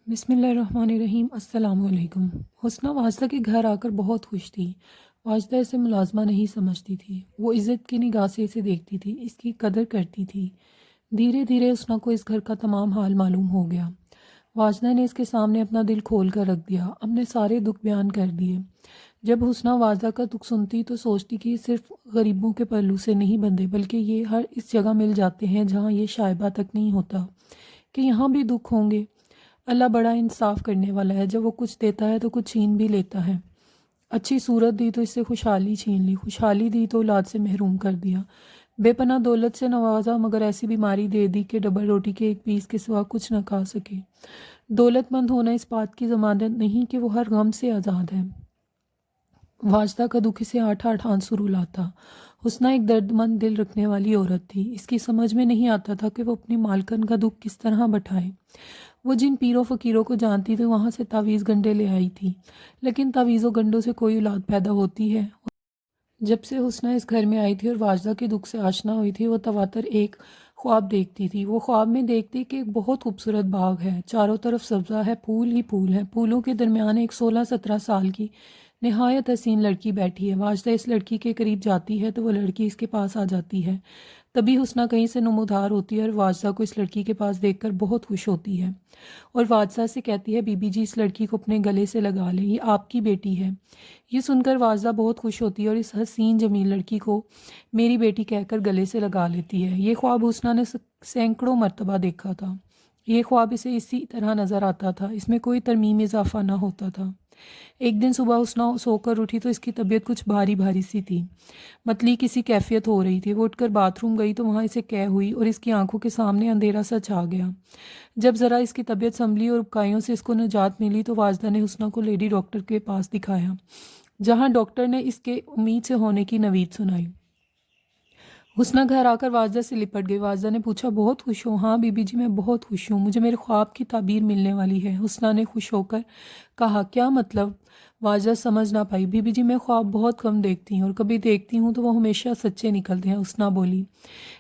بسم اللہ الرحمن الرحیم۔ السلام علیکم۔ حسنہ واجدہ کے گھر آ کر بہت خوش تھی۔ واجدہ اسے ملازمہ نہیں سمجھتی تھی، وہ عزت کی نگاہ سے اسے دیکھتی تھی، اس کی قدر کرتی تھی۔ دھیرے دھیرے حسنہ کو اس گھر کا تمام حال معلوم ہو گیا۔ واجدہ نے اس کے سامنے اپنا دل کھول کر رکھ دیا، اپنے سارے دکھ بیان کر دیے۔ جب حسنہ واجدہ کا دکھ سنتی تو سوچتی کہ یہ صرف غریبوں کے پلو سے نہیں بندھے، بلکہ یہ ہر اس جگہ مل جاتے ہیں جہاں یہ شائبہ تک نہیں ہوتا کہ یہاں بھی دکھ ہوں گے۔ اللہ بڑا انصاف کرنے والا ہے، جب وہ کچھ دیتا ہے تو کچھ چھین بھی لیتا ہے۔ اچھی صورت دی تو اس سے خوشحالی چھین لی، خوشحالی دی تو اولاد سے محروم کر دیا، بے پناہ دولت سے نوازا مگر ایسی بیماری دے دی کہ ڈبل روٹی کے ایک پیس کے سوا کچھ نہ کھا سکے۔ دولت مند ہونا اس بات کی ضمانت نہیں کہ وہ ہر غم سے آزاد ہے۔ واجدہ کا دکھ اسے آٹھ آٹھ آنسو رلاتا۔ حسنہ ایک درد مند دل رکھنے والی عورت تھی، اس کی سمجھ میں نہیں آتا تھا کہ وہ اپنی مالکن کا دکھ کس طرح بٹھائے۔ وہ جن پیروں فقیروں کو جانتی تھی وہاں سے تعویذ گنڈے لے آئی تھی، لیکن تعویذ و گنڈوں سے کوئی اولاد پیدا ہوتی ہے؟ جب سے حسنہ اس گھر میں آئی تھی اور واجدہ کے دکھ سے آشنا ہوئی تھی، وہ تواتر ایک خواب دیکھتی تھی۔ وہ خواب میں دیکھتی کہ ایک بہت خوبصورت باغ ہے، چاروں طرف سبزہ ہے، پھول ہی پھول ہیں، پھولوں کے درمیان ایک 16-17 سال کی نہایت حسین لڑکی بیٹھی ہے۔ واجدہ اس لڑکی کے قریب جاتی ہے تو وہ لڑکی اس کے پاس آ جاتی ہے۔ تبھی حسنہ کہیں سے نمودار ہوتی ہے اور واجدہ کو اس لڑکی کے پاس دیکھ کر بہت خوش ہوتی ہے اور واجدہ سے کہتی ہے، بی بی جی اس لڑکی کو اپنے گلے سے لگا لیں، یہ آپ کی بیٹی ہے۔ یہ سن کر واجدہ بہت خوش ہوتی ہے اور اس حسین جمیل لڑکی کو میری بیٹی کہہ کر گلے سے لگا لیتی ہے۔ یہ خواب حسنہ نے سینکڑوں مرتبہ دیکھا تھا۔ یہ خواب اسے اسی طرح نظر آتا تھا، اس میں کوئی ترمیم اضافہ نہ ہوتا تھا۔ ایک دن صبح حسنہ سو کر اٹھی تو اس کی طبیعت کچھ بھاری بھاری سی تھی، متلی کسی کیفیت ہو رہی تھی۔ وہ اٹھ کر باتھ روم گئی تو وہاں اسے قے ہوئی اور اس کی آنکھوں کے سامنے اندھیرا سا چھا گیا۔ جب ذرا اس کی طبیعت سنبھلی اور ابکائیوں سے اس کو نجات ملی تو واجدہ نے حسنہ کو لیڈی ڈاکٹر کے پاس دکھایا، جہاں ڈاکٹر نے اس کے امید سے ہونے کی نوید سنائی۔ حسنہ گھر آ کر واجدہ سے لپٹ گئی۔ واجدہ نے پوچھا، بہت خوش ہوں؟ ہاں بی بی جی میں بہت خوش ہوں، مجھے میرے خواب کی تعبیر ملنے والی ہے۔ حسنہ نے خوش ہو کر کہا، کیا مطلب؟ واجدہ سمجھ نہ پائی۔ بی بی جی میں خواب بہت کم دیکھتی ہوں اور کبھی دیکھتی ہوں تو وہ ہمیشہ سچے نکلتے ہیں۔ حسنہ بولی،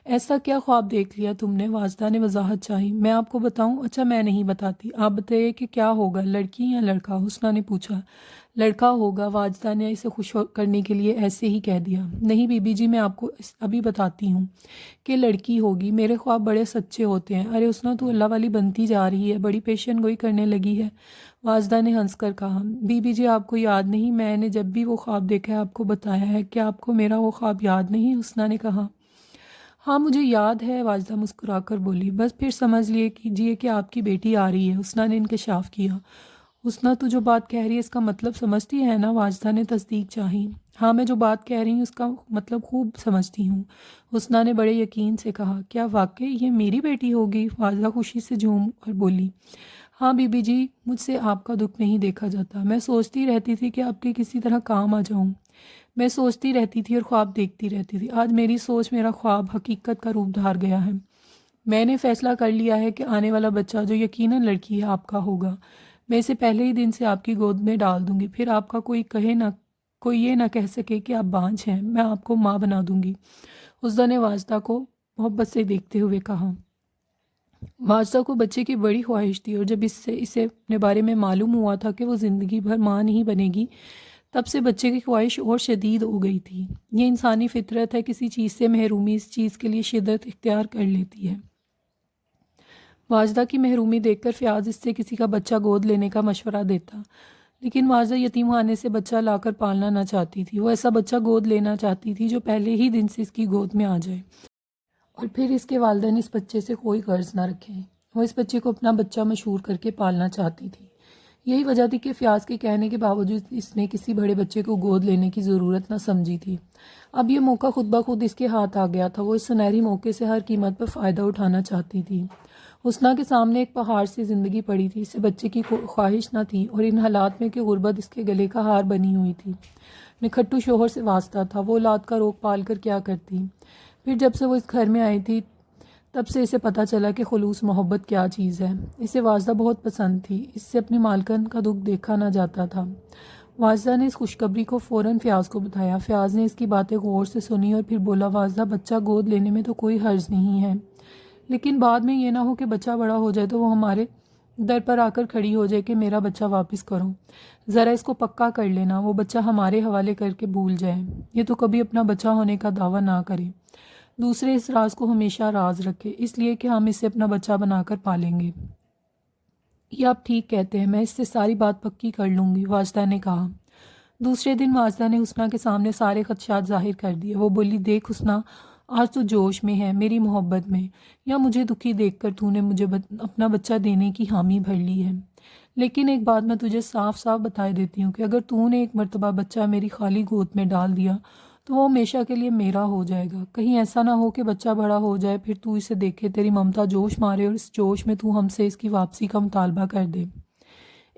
ایسا کیا خواب دیکھ لیا تم نے؟ واجدہ نے وضاحت چاہی۔ میں آپ کو بتاؤں؟ اچھا میں نہیں بتاتی، آپ بتائیے کہ کیا ہوگا، لڑکی یا لڑکا؟ حسنہ نے پوچھا۔ لڑکا ہوگا، واجدہ نے اسے خوش کرنے کے لیے ایسے ہی کہہ دیا۔ نہیں بی بی جی میں آپ کو ابھی بتاتی ہوں کہ لڑکی ہوگی، میرے خواب بڑے سچے ہوتے ہیں۔ ارے حسنہ تو اللہ والی بنتی جا رہی ہے، بڑی پیشن گوئی کرنے لگی ہے۔ واجدہ نے ہنس کر کہا، بی بی جی آپ کو یاد نہیں، میں نے جب بھی وہ خواب دیکھا ہے آپ کو بتایا ہے، کیا آپ کو میرا وہ خواب یاد نہیں؟ حسنہ نے کہا، ہاں مجھے یاد ہے، واجدہ مسکرا کر بولی۔ بس پھر سمجھ لیے کیجیے کہ آپ کی بیٹی آ رہی ہے، حسنہ نے انکشاف کیا۔ حسنہ تو جو بات کہہ رہی ہے اس کا مطلب سمجھتی ہے نا؟ واجدہ نے تصدیق چاہی۔ ہاں میں جو بات کہہ رہی ہوں اس کا مطلب خوب سمجھتی ہوں، حسنہ نے بڑے یقین سے کہا۔ کیا واقعی یہ میری بیٹی ہوگی؟ واجدہ خوشی سے جھوم کر بولی۔ ہاں بی بی جی مجھ سے آپ کا دکھ نہیں دیکھا جاتا، میں سوچتی رہتی تھی کہ آپ کے کسی طرح کام آ جاؤں، میں سوچتی رہتی تھی اور خواب دیکھتی رہتی تھی۔ آج میری سوچ میرا خواب حقیقت کا روپ دھار گیا ہے۔ میں نے فیصلہ کر لیا ہے کہ آنے والا بچہ جو یقیناً لڑکی ہے آپ کا ہوگا۔ میں اسے پہلے ہی دن سے آپ کی گود میں ڈال دوں گی، پھر آپ کا کوئی یہ نہ کہہ سکے کہ آپ بانجھ ہیں، میں آپ کو ماں بنا دوں گی، حسنہ نے واجدہ کو محبت سے دیکھتے ہوئے کہا۔ واجدہ کو بچے کی بڑی خواہش تھی اور جب اسے اپنے بارے میں معلوم ہوا تھا کہ وہ زندگی بھر ماں نہیں بنے گی، تب سے بچے کی خواہش اور شدید ہو گئی تھی۔ یہ انسانی فطرت ہے، کسی چیز سے محرومی اس چیز کے لیے شدت اختیار کر لیتی ہے۔ واجدہ کی محرومی دیکھ کر فیاض اس سے کسی کا بچہ گود لینے کا مشورہ دیتا، لیکن واجدہ یتیم خانے سے بچہ لا کر پالنا نہ چاہتی تھی۔ وہ ایسا بچہ گود لینا چاہتی تھی جو پہلے ہی دن سے اس کی گود میں آ جائے اور پھر اس کے والدین اس بچے سے کوئی قرض نہ رکھیں۔ وہ اس بچے کو اپنا بچہ مشہور کر کے پالنا چاہتی تھی۔ یہی وجہ تھی کہ فیاض کے کہنے کے باوجود اس نے کسی بڑے بچے کو گود لینے کی ضرورت نہ سمجھی تھی۔ اب یہ موقع خود بخود اس کے ہاتھ آ گیا تھا، وہ اس سنہری موقع سے ہر قیمت پر فائدہ اٹھانا چاہتی تھی۔ حسنہ کے سامنے ایک پہاڑ سی زندگی پڑی تھی، اسے بچے کی خواہش نہ تھی اور ان حالات میں کہ غربت اس کے گلے کا ہار بنی ہوئی تھی۔ نکھٹو شوہر سے واسطہ تھا، وہ اولاد کا روک پال کر کیا کرتی۔ پھر جب سے وہ اس گھر میں آئی تھی تب سے اسے پتہ چلا کہ خلوص محبت کیا چیز ہے۔ اسے واجدہ بہت پسند تھی، اس سے اپنی مالکن کا دکھ دیکھا نہ جاتا تھا۔ واجدہ نے اس خوشخبری کو فوراً فیاض کو بتایا۔ فیاض نے اس کی باتیں غور سے سنی اور پھر بولا، واجدہ بچہ گود لینے میں تو کوئی حرج نہیں ہے، لیکن بعد میں یہ نہ ہو کہ بچہ بڑا ہو جائے تو وہ ہمارے در پر آ کر کھڑی ہو جائے کہ میرا بچہ واپس کرو، ذرا اس کو پکا کر لینا، وہ بچہ ہمارے حوالے کر کے بھول جائے، یہ تو کبھی اپنا بچہ ہونے کا دعویٰ نہ کرے، دوسرے اس راز کو ہمیشہ راز رکھے، اس لیے کہ ہم اسے اپنا بچہ بنا کر پالیں گے۔ یہ آپ ٹھیک کہتے ہیں، میں اس سے ساری بات پکی کر لوں گی، واجدہ نے کہا۔ دوسرے دن واجدہ نے حسنہ کے سامنے سارے خدشات ظاہر کر دیے۔ وہ بولی، دیکھ حسنہ، آج تو جوش میں ہے میری محبت میں، یا مجھے دکھی دیکھ کر تو نے مجھے اپنا بچہ دینے کی حامی بھر لی ہے، لیکن ایک بات میں تجھے صاف صاف بتائے دیتی ہوں کہ اگر تو نے ایک مرتبہ بچہ میری خالی گود میں ڈال دیا تو وہ ہمیشہ کے لیے میرا ہو جائے گا۔ کہیں ایسا نہ ہو کہ بچہ بڑا ہو جائے، پھر تو اسے دیکھے تیری ممتا جوش مارے اور اس جوش میں تو ہم سے اس کی واپسی کا مطالبہ کر دے۔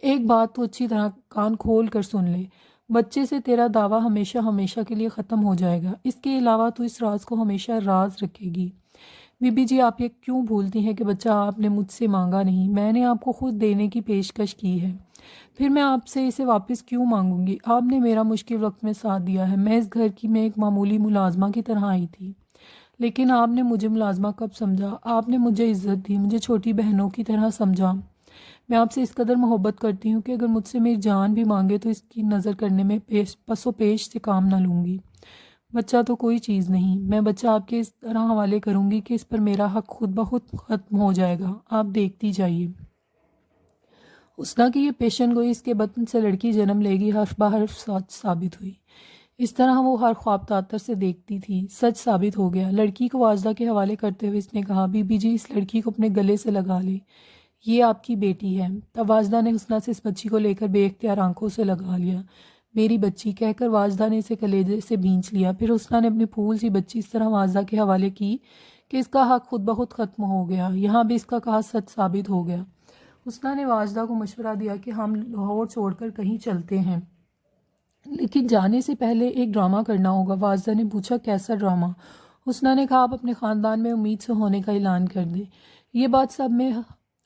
ایک بات تو اچھی طرح کان کھول کر سن لے، بچے سے تیرا دعویٰ ہمیشہ ہمیشہ کے لیے ختم ہو جائے گا، اس کے علاوہ تو اس راز کو ہمیشہ راز رکھے گی۔ بی بی جی، آپ یہ کیوں بھولتی ہیں کہ بچہ آپ نے مجھ سے مانگا نہیں، میں نے آپ کو خود دینے کی پیشکش کی ہے، پھر میں آپ سے اسے واپس کیوں مانگوں گی؟ آپ نے میرا مشکل وقت میں ساتھ دیا ہے، میں اس گھر کی میں ایک معمولی ملازمہ کی طرح آئی تھی، لیکن آپ نے مجھے ملازمہ کب سمجھا؟ آپ نے مجھے عزت دی، مجھے چھوٹی بہنوں کی طرح سمجھا۔ میں آپ سے اس قدر محبت کرتی ہوں کہ اگر مجھ سے میری جان بھی مانگے تو اس کی نظر کرنے میں پس و پیش سے کام نہ لوں گی۔ بچہ تو کوئی چیز نہیں، میں بچہ آپ کے اس طرح حوالے کروں گی کہ اس پر میرا حق خود بخود ختم ہو جائے گا، آپ دیکھتی جائیے۔ حسنہ کی یہ پیشن گوئی اس کے بطن سے لڑکی جنم لے گی حرف بحرف سچ ثابت ہوئی۔ اس طرح وہ ہر خواب تعطر سے دیکھتی تھی، سچ ثابت ہو گیا۔ لڑکی کو واجدہ کے حوالے کرتے ہوئے اس نے کہا، بی بی جی، اس لڑکی کو اپنے گلے سے لگا لے، یہ آپ کی بیٹی ہے۔ تب واجدہ نے حسنہ سے اس بچی کو لے کر بے اختیار آنکھوں سے لگا لیا۔ میری بچی کہہ کر واجدہ نے اسے کلیجے سے بھینچ لیا، پھر حسنہ نے اپنی پھول سی بچی اس طرح واجدہ کے حوالے کی کہ اس کا حق خود بخود ختم ہو گیا، یہاں بھی اس کا کہا سچ ثابت ہو گیا۔ حسنہ نے واجدہ کو مشورہ دیا کہ ہم لاہور چھوڑ کر کہیں چلتے ہیں، لیکن جانے سے پہلے ایک ڈرامہ کرنا ہوگا۔ واجدہ نے پوچھا، کیسا ڈرامہ؟ حسنہ نے کہا، آپ اپنے خاندان میں امید سے ہونے کا اعلان کر دیں، یہ بات سب میں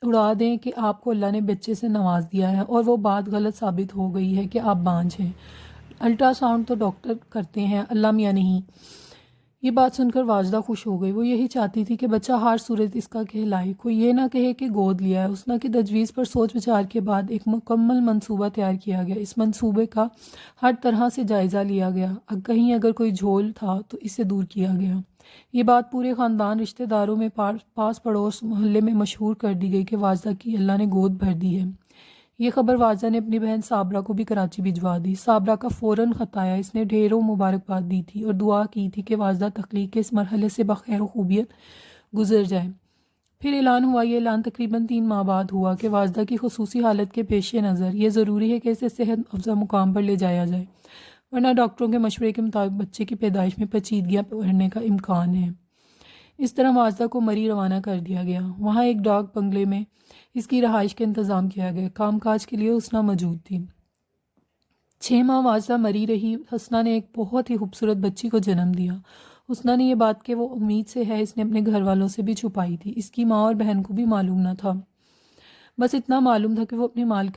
اڑا دیں کہ آپ کو اللہ نے بچے سے نواز دیا ہے اور وہ بات غلط ثابت ہو گئی ہے کہ آپ بانجھ ہیں، الٹرا ساؤنڈ تو ڈاکٹر کرتے ہیں، اللہ میاں نہیں۔ یہ بات سن کر واجدہ خوش ہو گئی، وہ یہی چاہتی تھی کہ بچہ ہر صورت اس کا کہلائے، کوئی یہ نہ کہے کہ گود لیا ہے۔ حسنہ کی تجویز پر سوچ وچار کے بعد ایک مکمل منصوبہ تیار کیا گیا۔ اس منصوبے کا ہر طرح سے جائزہ لیا گیا، کہیں اگر کوئی جھول تھا تو اسے دور کیا گیا۔ یہ بات پورے خاندان، رشتہ داروں میں، پاس پڑوس، محلے میں مشہور کر دی گئی کہ واجدہ کی اللہ نے گود بھر دی ہے۔ یہ خبر واجدہ نے اپنی بہن صابرہ کو بھی کراچی بھجوا دی۔ صابرہ کا فوراً خط آیا، اس نے ڈھیروں مبارکباد دی تھی اور دعا کی تھی کہ واجدہ تخلیق کے اس مرحلے سے بخیر و خوبیت گزر جائے۔ پھر اعلان ہوا۔ یہ اعلان تقریباً 3 ماہ بعد ہوا کہ واجدہ کی خصوصی حالت کے پیش نظر یہ ضروری ہے کہ اسے صحت افزا مقام پر لے جایا جائے، ورنہ ڈاکٹروں کے مشورے کے مطابق بچے کی پیدائش میں پیچیدگیاں بڑھنے کا امکان ہے۔ اس طرح واجدہ کو مری روانہ کر دیا گیا۔ وہاں ایک ڈاک بنگلے میں اس کی رہائش کا انتظام کیا گیا، کام کاج کے لیے حسنہ موجود تھی۔ 6 ماہ واجدہ مری رہی۔ حسنہ نے ایک بہت ہی خوبصورت بچی کو جنم دیا۔ حسنہ نے یہ بات کہ وہ امید سے ہے اس نے اپنے گھر والوں سے بھی چھپائی تھی، اس کی ماں اور بہن کو بھی معلوم نہ تھا، بس اتنا معلوم تھا کہ وہ اپنی مالکہ